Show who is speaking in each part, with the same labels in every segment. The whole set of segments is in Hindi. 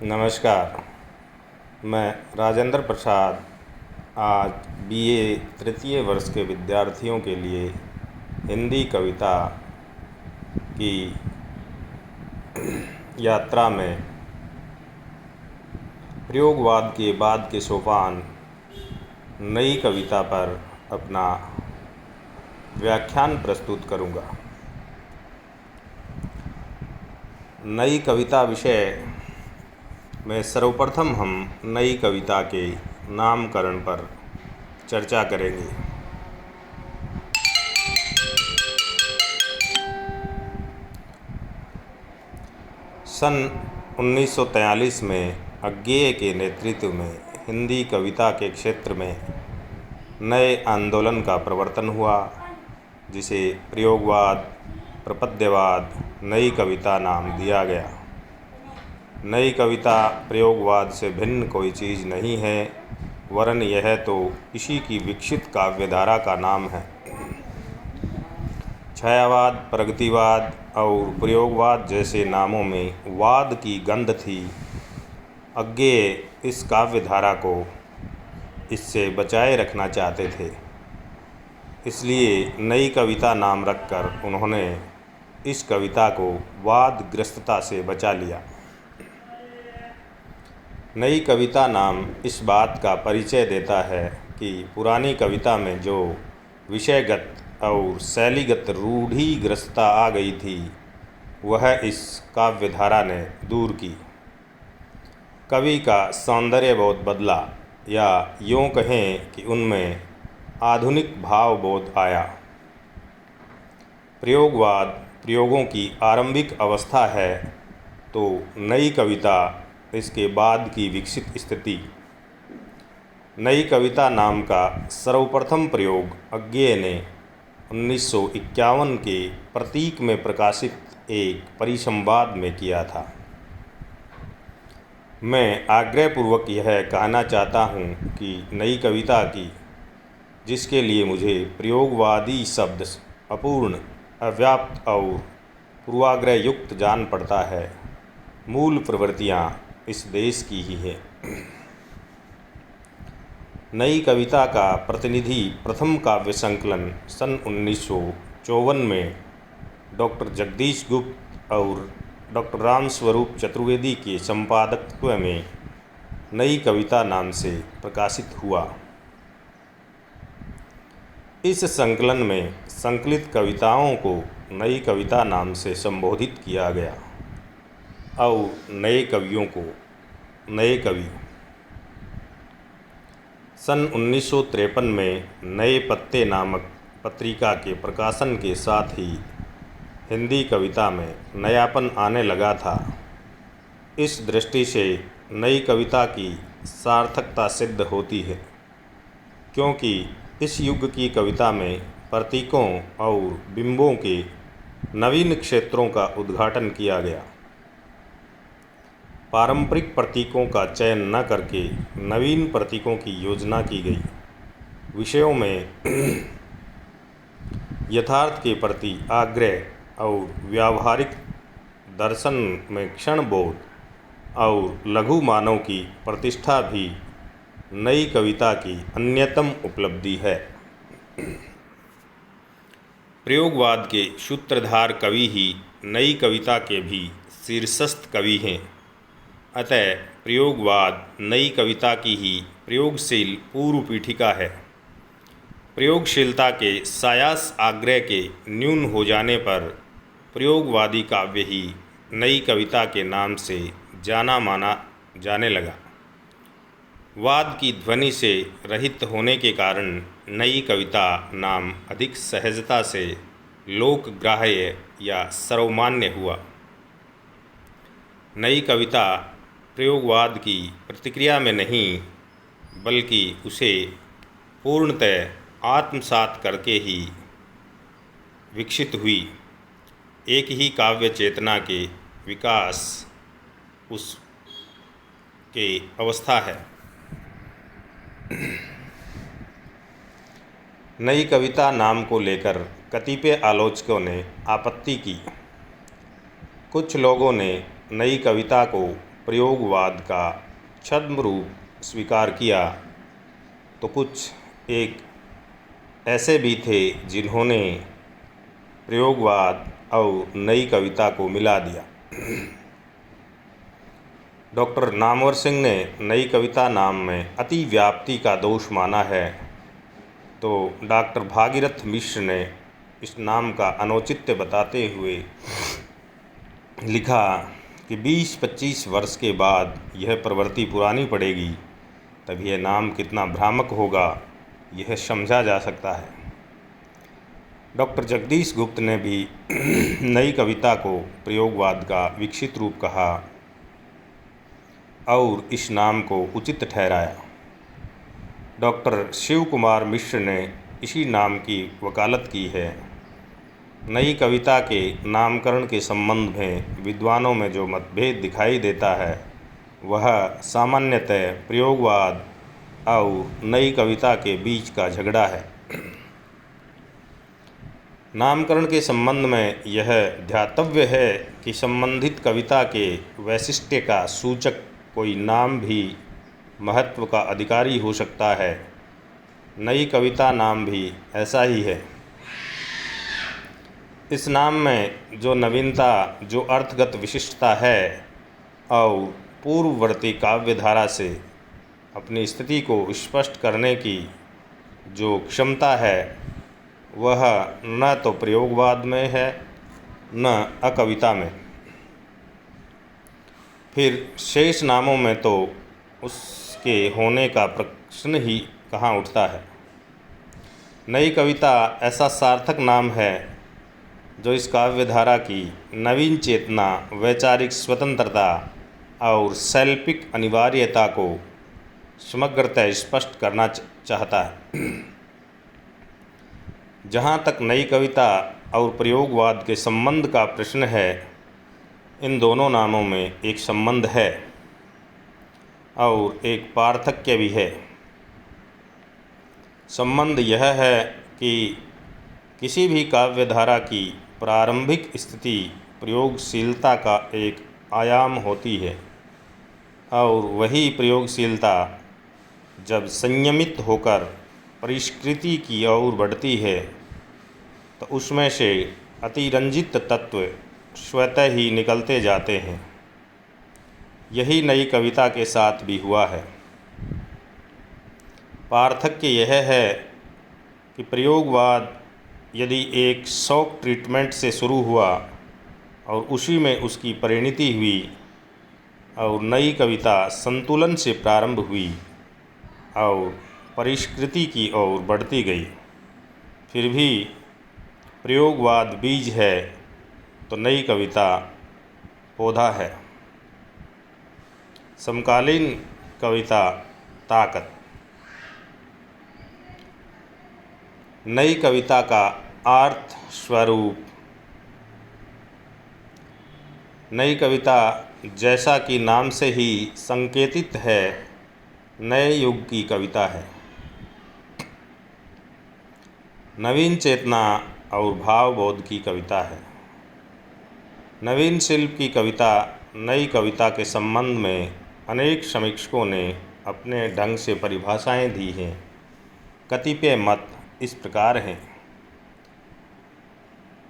Speaker 1: नमस्कार। मैं राजेंद्र प्रसाद आज बीए तृतीय वर्ष के विद्यार्थियों के लिए हिंदी कविता की यात्रा में प्रयोगवाद के बाद के सोपान नई कविता पर अपना व्याख्यान प्रस्तुत करूँगा। नई कविता विषय में सर्वप्रथम हम नई कविता के नामकरण पर चर्चा करेंगे। सन 1943 में अज्ञेय के नेतृत्व में हिंदी कविता के क्षेत्र में नए आंदोलन का प्रवर्तन हुआ, जिसे प्रयोगवाद, प्रपद्यवाद, नई कविता नाम दिया गया। नई कविता प्रयोगवाद से भिन्न कोई चीज़ नहीं है, वरन यह तो इसी की विकसित काव्यधारा का नाम है। छायावाद, प्रगतिवाद और प्रयोगवाद जैसे नामों में वाद की गंध थी। अज्ञेय इस काव्यधारा को इससे बचाए रखना चाहते थे, इसलिए नई कविता नाम रखकर उन्होंने इस कविता को वादग्रस्तता से बचा लिया। नई कविता नाम इस बात का परिचय देता है कि पुरानी कविता में जो विषयगत और शैलीगत रूढ़िग्रस्तता आ गई थी, वह इस काव्यधारा ने दूर की। कवि का सौंदर्य बोध बदला, या यूँ कहें कि उनमें आधुनिक भावबोध आया। प्रयोगवाद प्रयोगों की आरंभिक अवस्था है, तो नई कविता इसके बाद की विकसित स्थिति। नई कविता नाम का सर्वप्रथम प्रयोग अज्ञेय ने 1951 के प्रतीक में प्रकाशित एक परिसंवाद में किया था। मैं आग्रहपूर्वक यह कहना चाहता हूँ कि नई कविता की, जिसके लिए मुझे प्रयोगवादी शब्द अपूर्ण, अव्याप्त और पूर्वाग्रह युक्त जान पड़ता है, मूल प्रवृत्तियाँ इस देश की ही है। नई कविता का प्रतिनिधि प्रथम काव्य संकलन सन 1954 में डॉक्टर जगदीश गुप्त और डॉक्टर रामस्वरूप चतुर्वेदी के संपादकत्व में नई कविता नाम से प्रकाशित हुआ। इस संकलन में संकलित कविताओं को नई कविता नाम से संबोधित किया गया और नए कवियों को नए कवि। सन 1953 में नए पत्ते नामक पत्रिका के प्रकाशन के साथ ही हिंदी कविता में नयापन आने लगा था। इस दृष्टि से नई कविता की सार्थकता सिद्ध होती है, क्योंकि इस युग की कविता में प्रतीकों और बिंबों के नवीन क्षेत्रों का उद्घाटन किया गया। पारंपरिक प्रतीकों का चयन न करके नवीन प्रतीकों की योजना की गई। विषयों में यथार्थ के प्रति आग्रह और व्यावहारिक दर्शन में क्षणबोध और लघु मानव की प्रतिष्ठा भी नई कविता की अन्यतम उपलब्धि है। प्रयोगवाद के सूत्रधार कवि ही नई कविता के भी शीर्षस्थ कवि हैं। अतः प्रयोगवाद नई कविता की ही प्रयोगशील पूर्व पीठिका है। प्रयोगशीलता के सायास आग्रह के न्यून हो जाने पर प्रयोगवादी काव्य ही नई कविता के नाम से जाना माना जाने लगा। वाद की ध्वनि से रहित होने के कारण नई कविता नाम अधिक सहजता से लोकग्राह्य या सर्वमान्य हुआ। नई कविता प्रयोगवाद की प्रतिक्रिया में नहीं, बल्कि उसे पूर्णतः आत्मसात करके ही विकसित हुई एक ही काव्य चेतना के विकास उसके अवस्था है। नई कविता नाम को लेकर कतिपय आलोचकों ने आपत्ति की। कुछ लोगों ने नई कविता को प्रयोगवाद का छद्म रूप स्वीकार किया, तो कुछ एक ऐसे भी थे जिन्होंने प्रयोगवाद और नई कविता को मिला दिया। डॉक्टर नामवर सिंह ने नई कविता नाम में अति व्याप्ति का दोष माना है, तो डॉक्टर भागीरथ मिश्र ने इस नाम का अनौचित्य बताते हुए लिखा कि 20-25 वर्ष के बाद यह प्रवृत्ति पुरानी पड़ेगी, तब यह नाम कितना भ्रामक होगा यह समझा जा सकता है। डॉक्टर जगदीश गुप्त ने भी नई कविता को प्रयोगवाद का विकसित रूप कहा और इस नाम को उचित ठहराया। डॉक्टर शिव कुमार मिश्र ने इसी नाम की वकालत की है। नई कविता के नामकरण के संबंध में विद्वानों में जो मतभेद दिखाई देता है वह सामान्यतः प्रयोगवाद और नई कविता के बीच का झगड़ा है। नामकरण के संबंध में यह ध्यातव्य है कि संबंधित कविता के वैशिष्ट्य का सूचक कोई नाम भी महत्व का अधिकारी हो सकता है। नई कविता नाम भी ऐसा ही है। इस नाम में जो नवीनता, जो अर्थगत विशिष्टता है और पूर्ववर्ती काव्य धारा से अपनी स्थिति को स्पष्ट करने की जो क्षमता है वह न तो प्रयोगवाद में है न अकविता में। फिर शेष नामों में तो उसके होने का प्रश्न ही कहाँ उठता है। नई कविता ऐसा सार्थक नाम है जो इस काव्य धारा की नवीन चेतना, वैचारिक स्वतंत्रता और शैल्पिक अनिवार्यता को समग्रतः स्पष्ट करना चाहता है। जहाँ तक नई कविता और प्रयोगवाद के संबंध का प्रश्न है, इन दोनों नामों में एक संबंध है और एक पार्थक्य भी है। संबंध यह है कि किसी भी काव्य धारा की प्रारंभिक स्थिति प्रयोगशीलता का एक आयाम होती है और वही प्रयोगशीलता जब संयमित होकर परिष्कृति की ओर बढ़ती है तो उसमें से अतिरंजित तत्व स्वतः ही निकलते जाते हैं। यही नई कविता के साथ भी हुआ है। पार्थक्य यह है कि प्रयोगवाद यदि एक शॉक ट्रीटमेंट से शुरू हुआ और उसी में उसकी परिणति हुई और नई कविता संतुलन से प्रारंभ हुई और परिष्कृति की ओर बढ़ती गई, फिर भी प्रयोगवाद बीज है तो नई कविता पौधा है। समकालीन कविता ताकत। नई कविता का अर्थ स्वरूप। नई कविता जैसा कि नाम से ही संकेतित है, नए युग की कविता है। नवीन चेतना और भावबोध की कविता है। नवीन शिल्प की कविता नई कविता के संबंध में अनेक समीक्षकों ने अपने ढंग से परिभाषाएं दी हैं। कतिपय मत इस प्रकार हैं।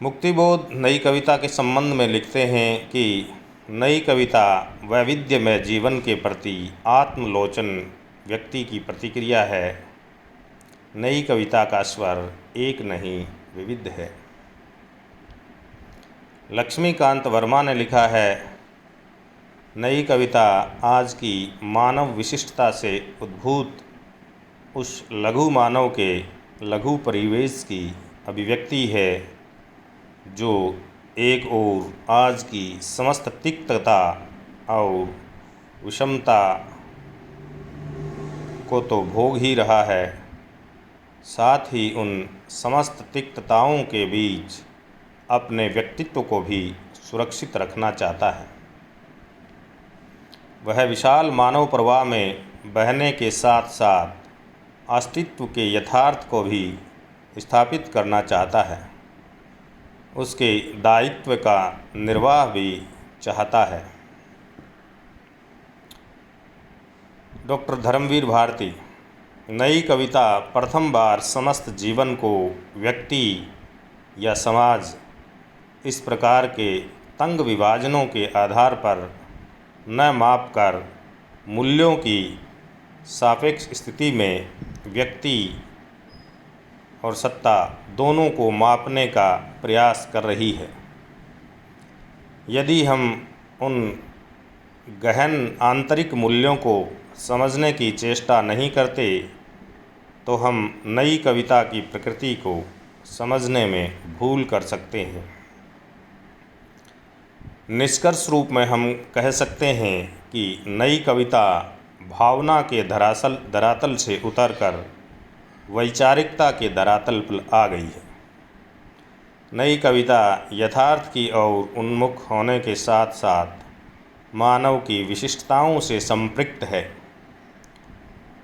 Speaker 1: मुक्तिबोध नई कविता के संबंध में लिखते हैं कि नई कविता वैविध्यमय जीवन के प्रति आत्मलोचन व्यक्ति की प्रतिक्रिया है। नई कविता का स्वर एक नहीं विविध है। लक्ष्मीकांत वर्मा ने लिखा है, नई कविता आज की मानव विशिष्टता से उद्भूत उस लघु मानव के लघु परिवेश की अभिव्यक्ति है जो एक ओर आज की समस्त तिक्तता और विषमता को तो भोग ही रहा है, साथ ही उन समस्त तिक्तताओं के बीच अपने व्यक्तित्व को भी सुरक्षित रखना चाहता है। वह विशाल मानव प्रवाह में बहने के साथ साथ अस्तित्व के यथार्थ को भी स्थापित करना चाहता है, उसके दायित्व का निर्वाह भी चाहता है। डॉक्टर धर्मवीर भारती। नई कविता प्रथम बार समस्त जीवन को व्यक्ति या समाज इस प्रकार के तंग विभाजनों के आधार पर न माप कर मूल्यों की सापेक्ष स्थिति में व्यक्ति और सत्ता दोनों को मापने का प्रयास कर रही है। यदि हम उन गहन आंतरिक मूल्यों को समझने की चेष्टा नहीं करते तो हम नई कविता की प्रकृति को समझने में भूल कर सकते हैं। निष्कर्ष रूप में हम कह सकते हैं कि नई कविता भावना के धरातल से उतरकर वैचारिकता के धरातल पर आ गई है। नई कविता यथार्थ की ओर उन्मुख होने के साथ साथ मानव की विशिष्टताओं से संपृक्त है।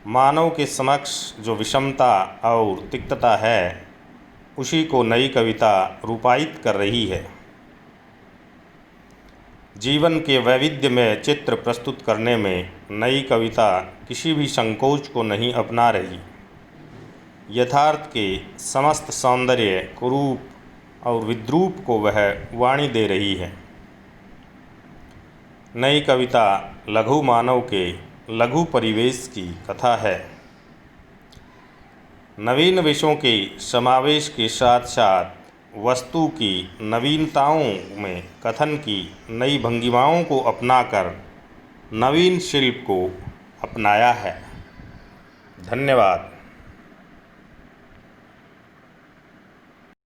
Speaker 1: मानव के समक्ष जो विषमता और तिक्तता है उसी को नई कविता रूपायित कर रही है। जीवन के वैविध्य में चित्र प्रस्तुत करने में नई कविता किसी भी संकोच को नहीं अपना रही। यथार्थ के समस्त सौंदर्य कुरूप और विद्रूप को वह वाणी दे रही है। नई कविता लघु मानव के लघु परिवेश की कथा है। नवीन विषयों के समावेश के साथ साथ वस्तु की नवीनताओं में कथन की नई भंगिमाओं को अपनाकर नवीन शिल्प को अपनाया है। धन्यवाद।